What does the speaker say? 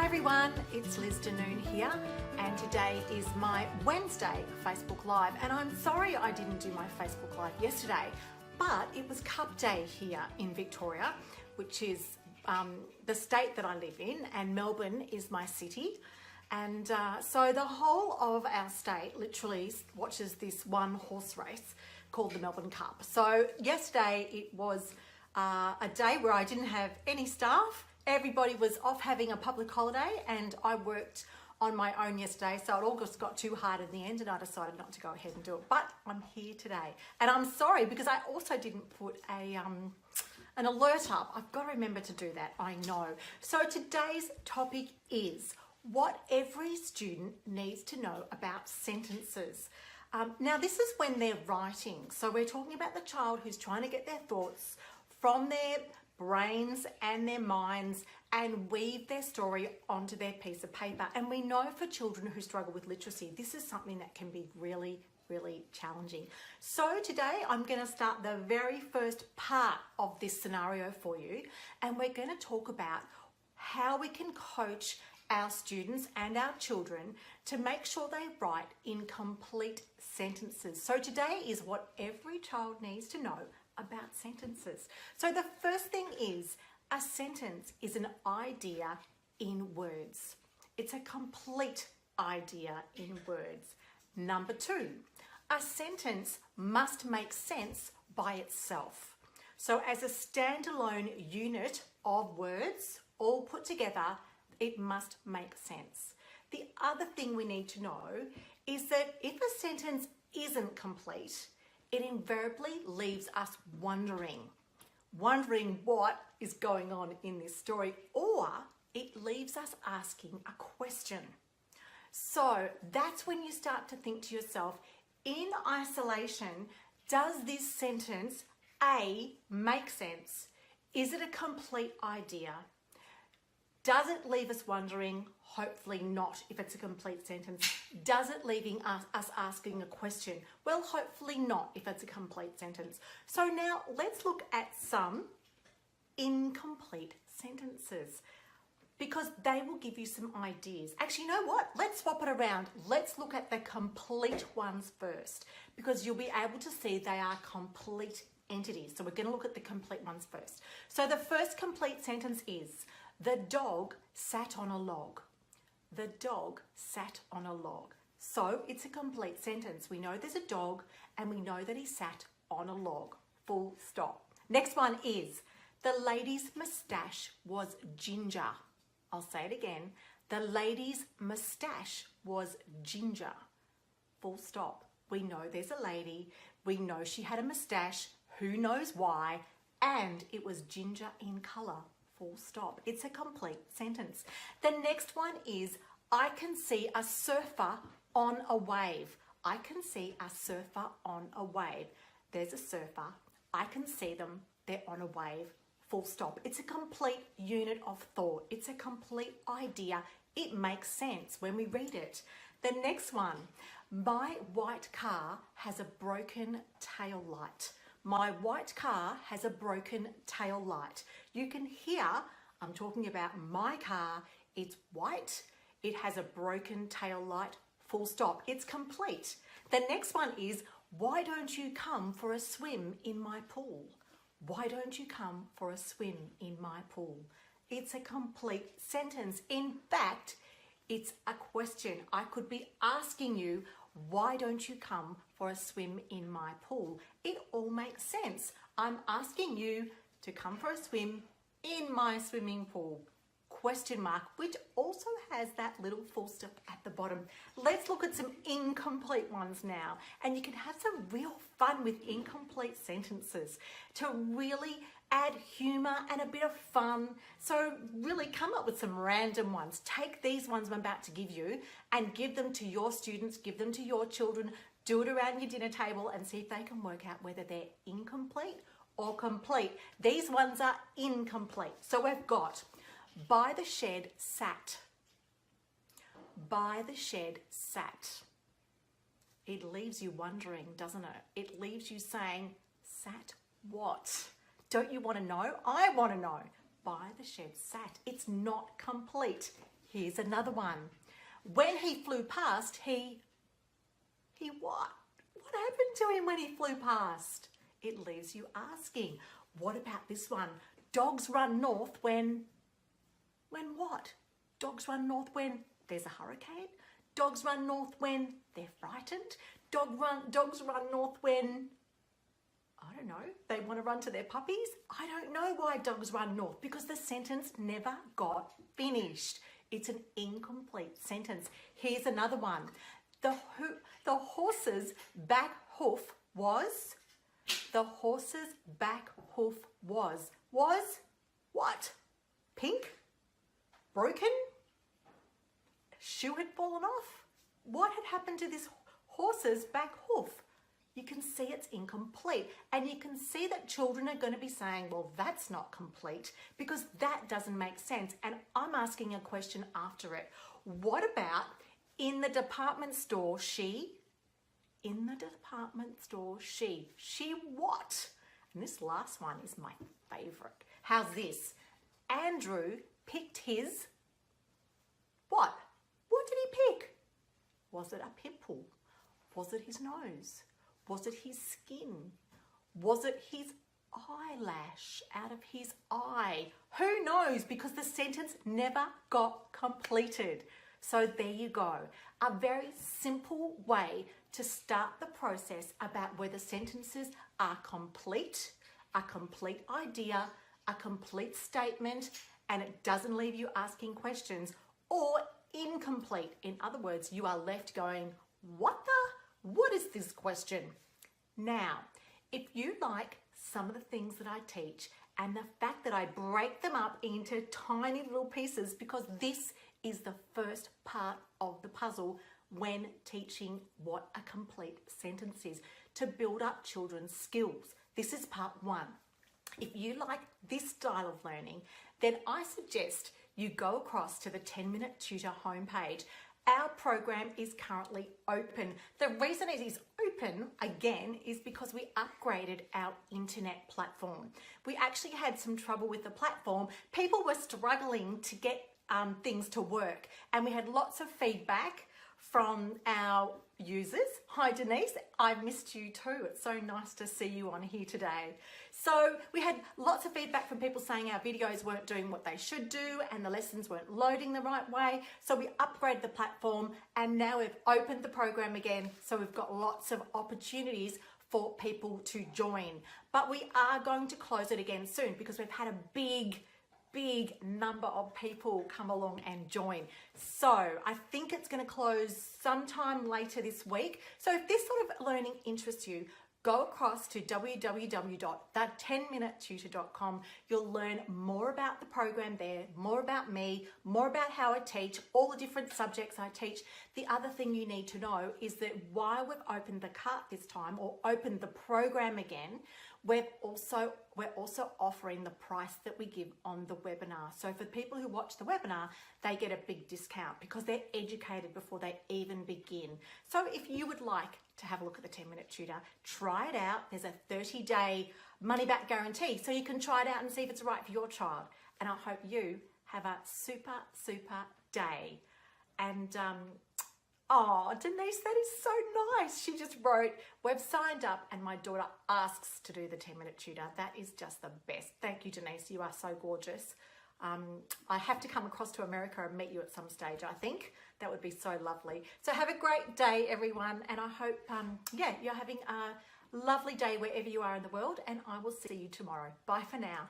everyone, it's Liz Danoon here, and today is my Wednesday Facebook Live, and I'm sorry I didn't do my Facebook Live yesterday, but it was Cup Day here in Victoria, which is the state that I live in, and Melbourne is my city. And so the whole of our state literally watches this one horse race called the Melbourne Cup. So yesterday it was a day where I didn't have any staff. Everybody was off having a public holiday, and I worked on my own yesterday, so it all just got too hard in the end and I decided not to go ahead and do it. But I'm here today, and I'm sorry because I also didn't put an alert up. I've got to remember to do that, I know. So today's topic is what every student needs to know about sentences. Now this is when they're writing, so we're talking about the child who's trying to get their thoughts from their brains and their minds and weave their story onto their piece of paper. And we know for children who struggle with literacy, this is something that can be really challenging. So today I'm going to start the very first part of this scenario for you, and we're going to talk about how we can coach our students and our children to make sure they write in complete sentences. So today is what every child needs to know about sentences. So the first thing is, a sentence is an idea in words. It's a complete idea in words. Number two, a sentence must make sense by itself. So as a standalone unit of words, all put together, it must make sense. The other thing we need to know is that if a sentence isn't complete, it invariably leaves us wondering what is going on in this story, or it leaves us asking a question. So that's when you start to think to yourself, in isolation, does this sentence A make sense? Is it a complete idea? Does it leave us wondering? Hopefully not, if it's a complete sentence. Does it leaving us asking a question? Well, hopefully not, if it's a complete sentence. So now let's look at some incomplete sentences, because they will give you some ideas. Actually, you know what? Let's swap it around. Let's look at the complete ones first, because you'll be able to see they are complete entities. So we're going to look at the complete ones first. So the first complete sentence is, the dog sat on a log. The dog sat on a log. So it's a complete sentence. We know there's a dog and we know that he sat on a log. Full stop. Next one is, the lady's moustache was ginger. I'll say it again. The lady's moustache was ginger. Full stop. We know there's a lady. We know she had a moustache. Who knows why? And it was ginger in colour. Full stop. It's a complete sentence. The next one is, I can see a surfer on a wave. I can see a surfer on a wave. There's a surfer. I can see them. They're on a wave. Full stop. It's a complete unit of thought. It's a complete idea. It makes sense when we read it. The next one, my white car has a broken tail light. My white car has a broken tail light. You can hear I'm talking about my car. It's white. It has a broken tail light. Full stop. It's complete. The next one is, why don't you come for a swim in my pool? Why don't you come for a swim in my pool? It's a complete sentence. In fact, it's a question. I could be asking you, why don't you come for a swim in my pool? It all makes sense. I'm asking you to come for a swim in my swimming pool. Question mark, which also has that little full stop at the bottom. Let's look at some incomplete ones now. And you can have some real fun with incomplete sentences to really add humour and a bit of fun. So really come up with some random ones. Take these ones I'm about to give you and give them to your students, give them to your children, do it around your dinner table and see if they can work out whether they're incomplete or complete. These ones are incomplete. So we've got, by the shed sat. By the shed sat. It leaves you wondering, doesn't it? It leaves you saying, sat what? Don't you want to know? I want to know. By the shed sat. It's not complete. Here's another one. When he flew past, he what? What happened to him when he flew past? It leaves you asking. What about this one? Dogs run north when what? Dogs run north when there's a hurricane? Dogs run north when they're frightened? Dogs run north when, I don't know, they want to run to their puppies? I don't know why dogs run north, because the sentence never got finished. It's an incomplete sentence. Here's another one. The horse's back hoof was, the horse's back hoof was what? Pink? Broken? Shoe had fallen off? What had happened to this horse's back hoof? You can see it's incomplete, and you can see that children are going to be saying, well, that's not complete because that doesn't make sense. And I'm asking a question after it. What about in the department store, she? In the department store, she what? And this last one is my favorite. How's this? Andrew picked his what? What did he pick? Was it a pimple? Was it his nose? Was it his skin? Was it his eyelash out of his eye? Who knows? Because the sentence never got completed. So there you go. A very simple way to start the process about whether sentences are complete, a complete idea, a complete statement, and it doesn't leave you asking questions, or incomplete. In other words, you are left going, what is this question? Now, if you like some of the things that I teach and the fact that I break them up into tiny little pieces, because this is the first part of the puzzle when teaching what a complete sentence is, to build up children's skills. This is part one. If you like this style of learning, then I suggest you go across to the 10-Minute Tutor homepage. Our program is currently open. The reason it is open, again, is because we upgraded our internet platform. We actually had some trouble with the platform. People were struggling to get things to work, and we had lots of feedback from our users. Hi Denise, I've missed you too. It's so nice to see you on here today. So we had lots of feedback from people saying our videos weren't doing what they should do and the lessons weren't loading the right way. So we upgraded the platform, and now we've opened the program again. So we've got lots of opportunities for people to join. But we are going to close it again soon because we've had a big number of people come along and join. So I think it's going to close sometime later this week. So if this sort of learning interests you, go across to www.the10minutetutor.com. You'll learn more about the program there, more about me, more about how I teach, all the different subjects I teach. The other thing you need to know is that while we've opened the cart this time, or opened the program again, we're also offering the price that we give on the webinar. So for people who watch the webinar, they get a big discount because they're educated before they even begin. So if you would like to have a look at the 10-Minute Tutor, try it out. There's a 30-day money-back guarantee, so you can try it out and see if it's right for your child. And I hope you have a super day. And oh, Denise, that is so nice. She just wrote, we've signed up and my daughter asks to do the 10-Minute Tutor. That is just the best. Thank you, Denise. You are so gorgeous. I have to come across to America and meet you at some stage, I think. That would be so lovely. So have a great day, everyone. And I hope, you're having a lovely day wherever you are in the world. And I will see you tomorrow. Bye for now.